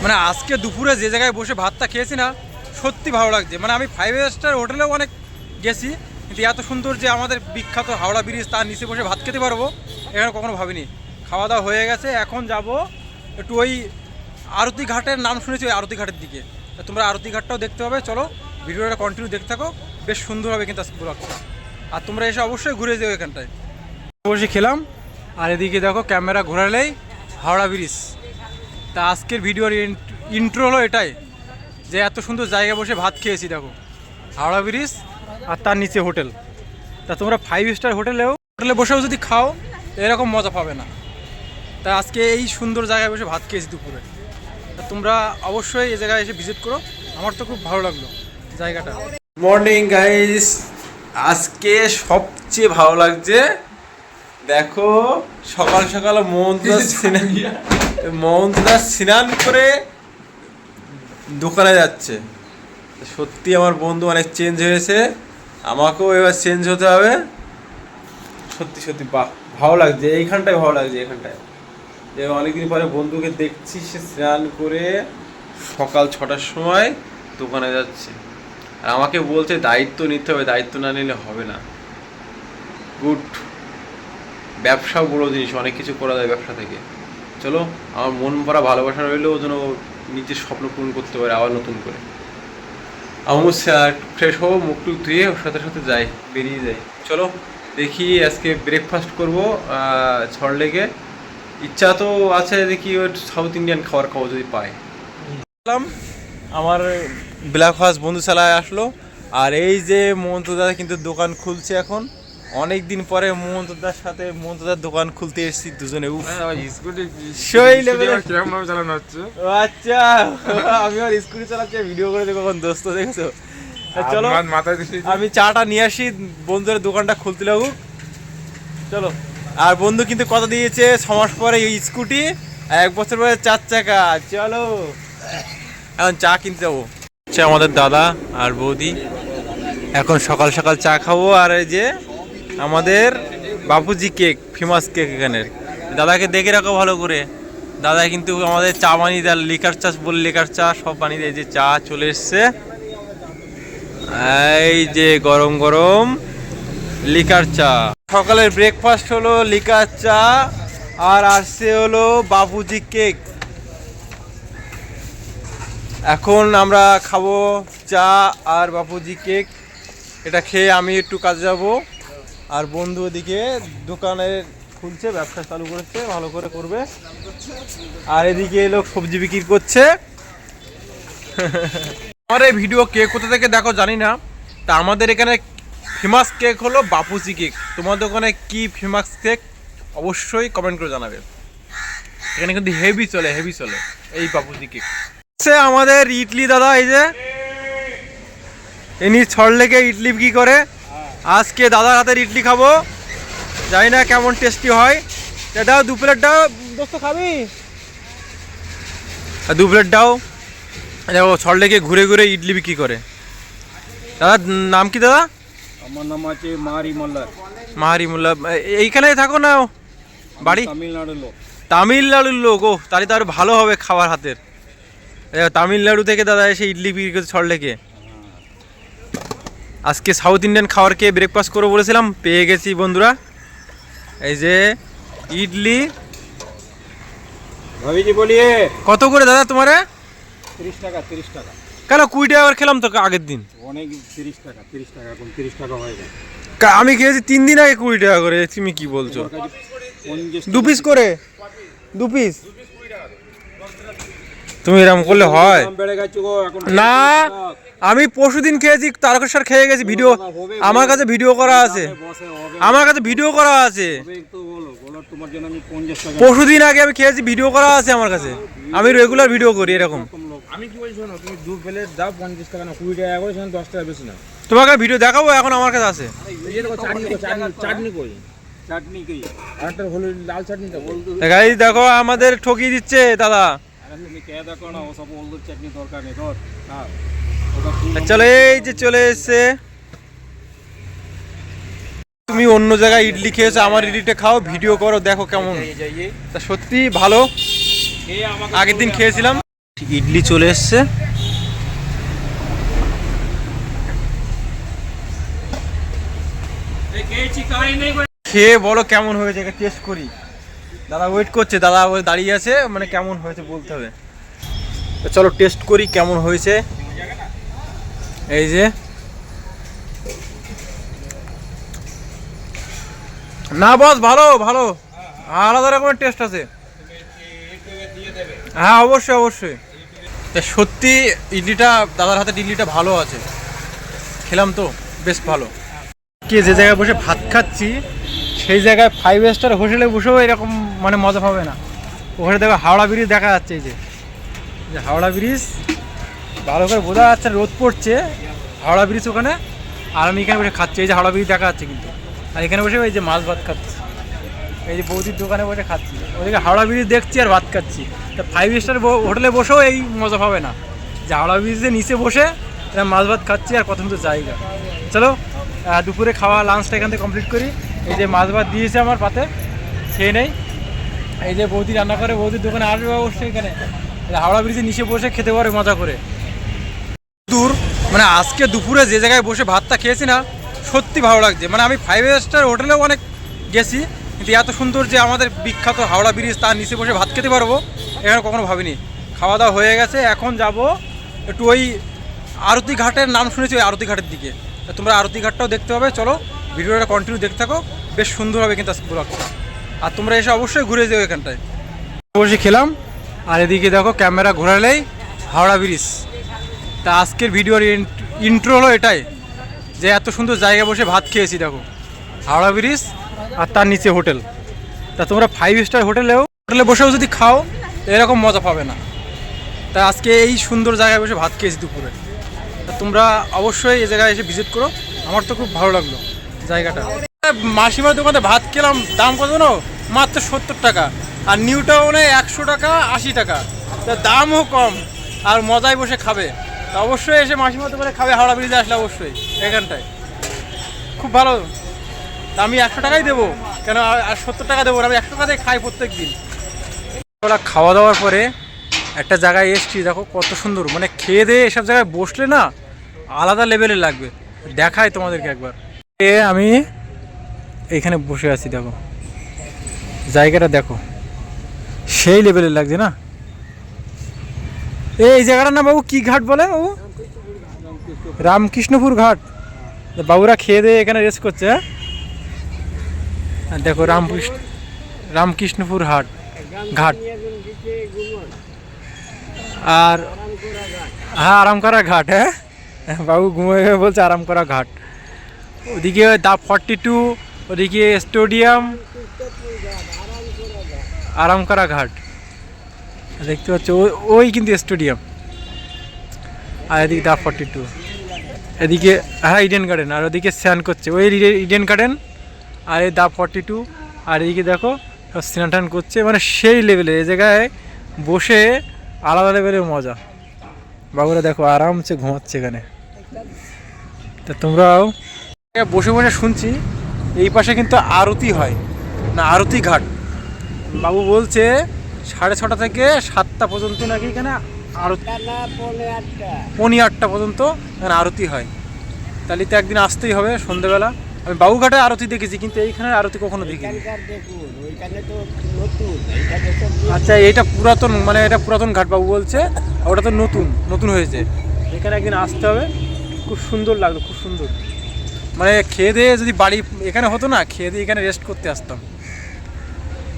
মানে আজকে দুপুরে যে জায়গায় বসে ভাতটা খেয়েছি না, সত্যি ভালো লাগছে। মানে আমি 5 স্টার হোটেলেও অনেক গেছি, কিন্তু এত সুন্দর যে আমাদের বিখ্যাত হাওড়া ব্রিজ তার নিচে বসে ভাত খেতে পারবো এখানে কখনো ভাবিনি। খাওয়া দাওয়া হয়ে গেছে, এখন যাব একটু ওই আরতি ঘাটের নাম শুনেছি, ওই আরতি ঘাটের দিকে। তোমরা আরতি ঘাটটাও দেখতে হবে, চলো ভিডিওটা কন্টিনিউ দেখতে থাকো, বেশ সুন্দর হবে কিন্তু আজকে ব্লগটা। আর তোমরা এসে অবশ্যই ঘুরে যাও এখানটায়। বসে খেলাম আর এদিকে দেখো ক্যামেরা ঘোরালেই হাওড়া ব্রিজ। তা আজকের ভিডিওর ইন্ট্রো হলো এটাই, যে এত সুন্দর জায়গায় বসে ভাত খেয়েছি। দেখো হাওড়া ব্রিজ আর তার নিচে হোটেল। তা তোমরা 5 স্টার হোটেলে বসেও যদি খাও এরকম মজা পাবে না। তা আজকে এই সুন্দর জায়গায় বসে ভাত খেয়েছি দুপুরে। তা তোমরা অবশ্যই এই জায়গায় এসে ভিজিট করো, আমার তো খুব ভালো লাগলো জায়গাটা। মর্নিং গাইস, আজকে সবচেয়ে ভালো লাগছে দেখো সকাল সকাল মোহনদাস স্নান করে দোকানে যাচ্ছে। সত্যি আমার বন্ধু অনেক চেঞ্জ হয়েছে, আমাকেও এবার চেঞ্জ হতে হবে। সত্যি সত্যি বাহ, ভালো লাগছে এইখানটায়, ভালো লাগছে এখানটায় যে অনেকদিন পরে বন্ধুকে দেখছি সে স্নান করে সকাল 6টার সময় দোকানে যাচ্ছে। আর আমাকে বলছে দায়িত্ব নিতে হবে, দায়িত্ব না নিলে হবে না। গুড, ব্যবসাও বড় জিনিস, অনেক কিছু করা যায় ব্যবসা থেকে। চলো, আমার মন ভরা ভালোবাসা রইলেও যেন নিজের স্বপ্ন পূরণ করতে পারে আবার নতুন করে। আমার ফ্রেশ হবো, মুখ টুক ধুয়ে ওর সাথে সাথে যাই, বেরিয়ে যাই। চলো দেখি, আজকে ব্রেকফাস্ট করবো সল্টলেকে। ইচ্ছা তো আছে, দেখি ওর সাউথ ইন্ডিয়ান খাবার খাবো যদি পাই। আমার ব্রেকফাস্ট বন্ধু চালায় আসলো। আর এই যে মোহন্তদার কিন্তু দোকান খুলছে এখন, অনেক দিন পরে মোহন্তদার সাথে মোহন্তদার দোকান খুলতে এসেছি দুজনে। আচ্ছা, আমি আর স্কুটি চালাচ্ছি, ভিডিও করে দেখো কখন দোস্ত, দেখেছো? চলো আমি চাটা নিয়ে আসি, বন্ধুদের দোকানটা খুলতে লাগুক। চলো। আর বন্ধু কিন্তু কথা দিয়েছে 6 মাস পরে এই স্কুটি, 1 বছর পরে 4 চাকা। চলো এখন চা কিনতে যাবো। আমাদের দাদা আর বৌদি এখন সকাল সকাল চা খাবো। আর এই যে আমাদের বাপুজি কেক, ফেমাস কেক এখানের। দাদাকে দেখে রাখো ভালো করে, দাদা কিন্তু আমাদের চা বানিয়ে দেয়, লিকার চা বলে লিকার চা সব বানিয়ে দেয়। যে চা চলে এসছে, এই যে গরম গরম লিকার চা। সকালের ব্রেকফাস্ট হলো লিকার চা, আর আসছে হলো বাপুজি কেক। এখন আমরা খাবো চা আর বাপুজি কেক। এটা খেয়ে আমি একটু কাজে যাব। আর বন্ধু ওদিকে দোকানে খুলছে, ব্যবসা চালু করেছে, ভালো করে করবে। আর এদিকে লোক সবজি বিক্রি করছে। আমার এই ভিডিও কে কোথা থেকে দেখো জানি না। তা আমাদের এখানে ফেমাস কেক হলো বাপুজি কেক। তোমাদের ওখানে কি ফেমাস কেক অবশ্যই কমেন্ট করে জানাবে। এখানে কিন্তু হেভি চলে এই বাপুজি কেক। আমাদের ইডলি দাদা, এই যে ইনি সল্টলেকে ইডলি কি করে, আজকে দাদার হাতের ইডলি খাবো, জানি না কেমন টেস্টি হয়। এটাও 2 প্লেট দাও দোস্ত, খাবি? 2 প্লেট দাও। দেখো সল্টলেকে ঘুরে ঘুরে ইডলি বিক্রি করে। দাদার নাম কি দাদা? আমার নাম আছে মাহারি মোল্লা। এইখানে থাকো না বাড়ি? তামিলনাড়ুর লোক। ও তাহলে তো আরো ভালো হবে খাবার হাতের। তামিলনাড়ু থেকে দাদা এসে ইডলি বিক্রি করছে সল্টলেকে। আজকে সাউথ ইন্ডিয়ান খাবার খেয়ে ব্রেকফাস্ট করে বলেছিলাম, পেয়ে গেছি বন্ধুরা। এই যে ইডলি। বলিয়ে কত করে দাদা তোমার? 30 টাকা। 30 টাকা কেন? 20 টাকা করে খেলাম তো আগের দিন। অনেক 30 টাকা এখন 30 টাকা হয়ে যায়। আমি খেয়েছি 3 দিন আগে 20 টাকা করে। তুমি কি বলছো? 2 পিস করে, 2 পিস। তুমি এরকম করলে হয় না? আমি পরশুদিন খেয়েছি, তারকেশ্বর খেয়ে গেছি। ভিডিও আমার কাছে ভিডিও করা আছে, পরশুদিন আগে আমি খেয়েছি, ভিডিও করা আছে আমার কাছে। আমি রেগুলার ভিডিও করি এরকম। আমি কি বলছি শোনো, তুমি 2 প্লেট দাও 50 টাকা না, 20 টাকা করে, 10 টাকা বেশি না। তোমাকে ভিডিও দেখাবো, এখন আমার কাছে আছে। চাটনি কি আরেকটা হলো লাল চাটনিটা বলতো। গাইস দেখো আমাদের ঠকিয়ে দিচ্ছে দাদা। তুমি কে দেখো না, ও সব হলুদ চাটনি দরকার নেই তোর। চলে এই যে চলে এসছে। তুমি অন্য জায়গায় ইডলি খেয়েছো, আমার ইডলিটা খাও, ভিডিও করো, দেখো কেমন। তা সত্যি ভালো। আগের দিন খেয়েছিলাম। ইডলি চলে এসছে। খেয়ে বলো কেমন হয়েছে, টেস্ট করি। দাদা ওয়েট করছে, দাদা দাঁড়িয়ে আছে, মানে কেমন হয়েছে বলতে হবে। তো চলো টেস্ট করি কেমন হয়েছে। এই যে না বস, ভালো ভালো, আলাদা রকমের টেস্ট আছে। হ্যাঁ অবশ্যই অবশ্যই। সত্যি ইডলিটা, দাদার হাতে ইডলিটা ভালো আছে, খেলাম তো বেশ ভালো। কে যে জায়গায় বসে ভাত খাচ্ছি সেই জায়গায় 5 স্টার হোটেলে বসেও এরকম মানে মজা পাবে না। ওখানে দেখো হাওড়া ব্রিজ দেখা যাচ্ছে, এই যে হাওড়া ব্রিজ ভালো করে বোঝা যাচ্ছে, রোদ পড়ছে, হাওড়া ব্রিজ ওখানে। আর আমি এখানে বসে খাচ্ছি, এই যে হাওড়া ব্রিজ দেখা যাচ্ছে কিন্তু। আর এখানে বসে এই যে মাছ ভাত খাচ্ছি, এই যে বৌদির দোকানে বসে খাচ্ছি, ওদিকে হাওড়া ব্রিজ দেখছি আর ভাত খাচ্ছি। তা 5 স্টার হোটেলে বসেও এই মজা পাবে না, যে হাওড়া ব্রিজের নিচে বসে এরা মাছ ভাত খাচ্ছি আর কত সুন্দর জায়গা। চলো দুপুরে খাওয়া লাঞ্চটা এখান থেকে কমপ্লিট করি। এই যে মাছ ভাত দিয়েছে আমার পাতে, খেয়ে নেই। এই যে বৌদি রান্না করে, বৌদির দোকানে আসবে অবশ্যই, এখানে হাওড়া ব্রিজের নিচে বসে খেতে পারে মজা করে। দূর মানে আজকে দুপুরে যে জায়গায় বসে ভাতটা খেয়েছি না, সত্যি ভালো লাগছে। মানে আমি 5 স্টার হোটেলেও অনেক গেছি, কিন্তু এত সুন্দর যে আমাদের বিখ্যাত হাওড়া ব্রিজ তার নিচে বসে ভাত খেতে পারবো এখানে কখনো ভাবিনি। খাওয়া দাওয়া হয়ে গেছে, এখন যাব একটু ওই আরতি ঘাটের নাম শুনেছি, ওই আরতি ঘাটের দিকে। তোমরা আরতি ঘাটটাও দেখতে হবে, চলো ভিডিওটা কন্টিনিউ দেখতে থাকো, বেশ সুন্দর হবে কিন্তু আজকে ব্লগটা। আর তোমরা এসে অবশ্যই ঘুরে যেও এখানটায়। বসে খেলাম আর এদিকে দেখো ক্যামেরা ঘোরালেই হাওড়া ব্রিজ। তা আজকের ভিডিওর ইন্ট্রো হলো এটাই, যে এত সুন্দর জায়গায় বসে ভাত খেয়েছি। দেখো হাওড়া ব্রিজ আর তার নিচে হোটেল। তা তোমরা 5 স্টার হোটেলে বসেও যদি খাও এরকম মজা পাবে না। তা আজকে এই সুন্দর জায়গায় বসে ভাত খেয়েছি দুপুরে। তা তোমরা অবশ্যই এই জায়গায় এসে ভিজিট করো, আমার তো খুব ভালো লাগলো জায়গাটা। মাসিমার দোকানে ভাত খেলাম, দাম কত জানো? মাত্র 70 টাকা। আর নিউ টাউনে 100 টাকা 80 টাকা। তা দামও কম আর মজায় বসে খাবে। তা অবশ্যই এসে মাসিমার দোকানে খাবে, হাওড়া ব্রিজে আসলে অবশ্যই এখানটায় খুব ভালো। তা আমি 100 টাকাই দেবো, কেন আর 70 টাকা দেবো না, আমি 100 টাকায় খাই প্রত্যেক দিন। ওরা খাওয়া দাওয়ার পরে একটা জায়গায় এসছি, দেখো কত সুন্দর, মানে খেয়ে দিয়ে এসব জায়গায় বসলে না আলাদা লেভেলের লাগবে। দেখাই তোমাদেরকে একবার। আমি এইখানে বসে আছি, দেখো জায়গাটা দেখো, সেই লেভেলের লাগছে না। এই জায়গাটার না বাবু কি ঘাট বলে বাবু? রামকৃষ্ণপুর ঘাট। বাবুরা খেয়ে দিয়ে এখানে রেস্ট করছে। দেখো রামকৃষ্ণপুর ঘাট আর হ্যাঁ আরাম করা ঘাট। হ্যাঁ বাবু ঘুমিয়ে বলছে আরাম করা ঘাট। ওদিকে দা 42, ওদিকে স্টেডিয়াম, আরাম করা ঘাট দেখতে পাচ্ছ, ওই কিন্তু স্টেডিয়াম। আর এদিকে দা 42, এদিকে হ্যাঁ ইডেন গার্ডেন, আর ওদিকে স্নান করছে ওই ইডেন গার্ডেন, আর এই দা 42। আর এদিকে দেখো সব স্নান টান করছে, মানে সেই লেভেলে এই জায়গায় বসে আলাদা লেভেলের মজা। বাবুরা দেখো আরামসে ঘুমাচ্ছে এখানে। তা তোমরাও বসে বসে শুনছি এই পাশে কিন্তু আরতি হয় না, আরতি ঘাট। বাবু বলছে 6:30 থেকে 7টা পর্যন্ত নাকি এখানে আরতি, 8:30 পর্যন্ত এখানে আরতি হয়। তাহলে তো একদিন আসতেই হবে সন্ধ্যেবেলা। আমি বাবুঘাটে আরতি দেখেছি, কিন্তু এইখানে আরতি কখনো দেখিনি। আচ্ছা এইটা পুরাতন, মানে এটা পুরাতন ঘাট বাবু বলছে, ওটা তো নতুন হয়েছে। এখানে একদিন আসতে হবে, খুব সুন্দর লাগলো, খুব সুন্দর। মানে খেয়ে দিয়ে যদি বাড়ি এখানে হতো না, খেয়ে দিয়ে এখানে রেস্ট করতে আসতাম।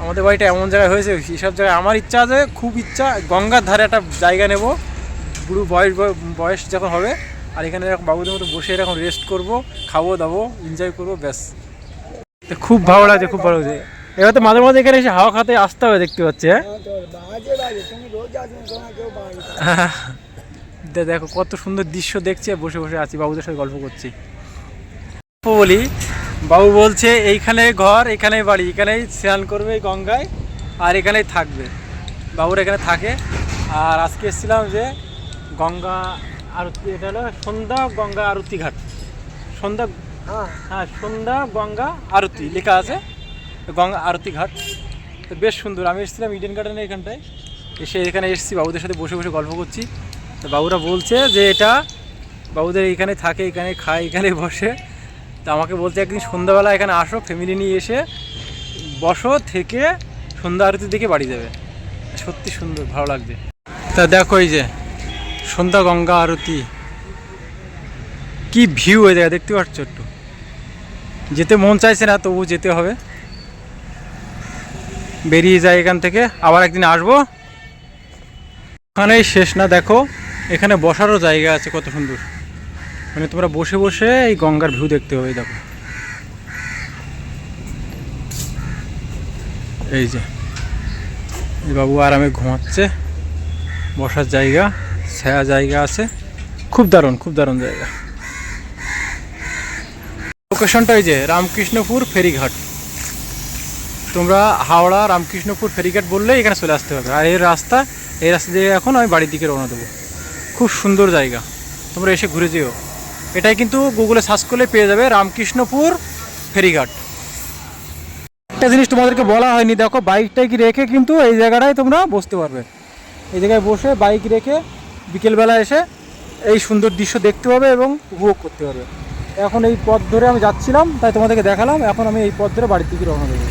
আমাদের বাড়িটা এমন জায়গায় হয়েছে, এইসব জায়গায় আমার ইচ্ছা আছে, খুব ইচ্ছা গঙ্গার ধারে একটা জায়গা নেব, বুড়ো বয়স যখন হবে, আর এখানে এরকম বাবুদের মতো বসে এরকম রেস্ট করবো, খাবো দাবো, এনজয় করবো, ব্যাস। তো খুব ভালো লাগছে, খুব ভালো লাগছে। এবার তো মাঝে মাঝে এখানে এসে হাওয়া খাতে আসতে হবে, দেখতে পাচ্ছি। হ্যাঁ দেখো কত সুন্দর দৃশ্য দেখছি, বসে বসে আছি, বাবুদের সাথে গল্প করছি। বলি বাবু বলছে এইখানে ঘর, এখানেই বাড়ি, এখানেই স্নান করবে গঙ্গায়, আর এখানেই থাকবে। বাবুর এখানে থাকে। আর আজকে এসেছিলাম যে গঙ্গা আরতি, এটা হলো সন্ধ্যা গঙ্গা আরতি ঘাট, সন্ধ্যা গঙ্গা আরতি লেখা আছে, গঙ্গা আরতি ঘাট। তো বেশ সুন্দর। আমি এসেছিলাম ইডেন গার্ডেনে এখানটায়, এসে এখানে এসেছি, বাবুদের সাথে বসে বসে গল্প করছি। তো বাবুরা বলছে যে এটা বাবুদের এইখানে থাকে, এখানে খায়, এখানে বসে। তো আমাকে বলতে একদিন সন্ধ্যাবেলা এখানে আসো, ফ্যামিলি নিয়ে এসে বসো, থেকে সন্ধ্যা আরতি দেখে বাড়ি যাবে। সত্যি সুন্দর, ভালো লাগছে। তা দেখো এই যে সন্ধ্যা গঙ্গা আরতি, কি ভিউ হয়ে যায় দেখতে পাচ্ছ। একটু যেতে মন চাইছে না, তবু যেতে হবে। বেরিয়ে যায় এখান থেকে, আবার একদিন আসবো। ওখানেই শেষ না, দেখো এখানে বসারও জায়গা আছে কত সুন্দর। মানে তোমরা বসে বসে এই গঙ্গার ভিউ দেখতে হবে। দেখো এই যে বাবু আরামে ঘুমাচ্ছে, বসার জায়গা, ছায়া জায়গা আছে, খুব দারুণ, খুব দারুণ জায়গা। লোকেশনটা এই যে রামকৃষ্ণপুর ফেরিঘাট। তোমরা হাওড়া রামকৃষ্ণপুর ফেরিঘাট বললেই এখানে চলে আসতে হবে। আর এই রাস্তা দিয়ে এখন আমি বাড়ির দিকে রওনা দেবো। খুব সুন্দর জায়গা, তোমরা এসে ঘুরে যেও। এটাই কিন্তু গুগলে সার্চ করলে পেয়ে যাবে, রামকৃষ্ণপুর ফেরিঘাট। একটা জিনিস তোমাদেরকে বলা হয়নি, দেখো বাইকটাই কি রেখে কিন্তু এই জায়গাটায় তোমরা বসতে পারবে। এই জায়গায় বসে বাইক রেখে বিকেলবেলা এসে এই সুন্দর দৃশ্য দেখতে পাবে এবং উপভোগ করতে পারবে। এখন এই পথ ধরে আমি যাচ্ছিলাম, তাই তোমাদেরকে দেখালাম। এখন আমি এই পথ ধরে বাড়ির দিকে রওনা দেবো।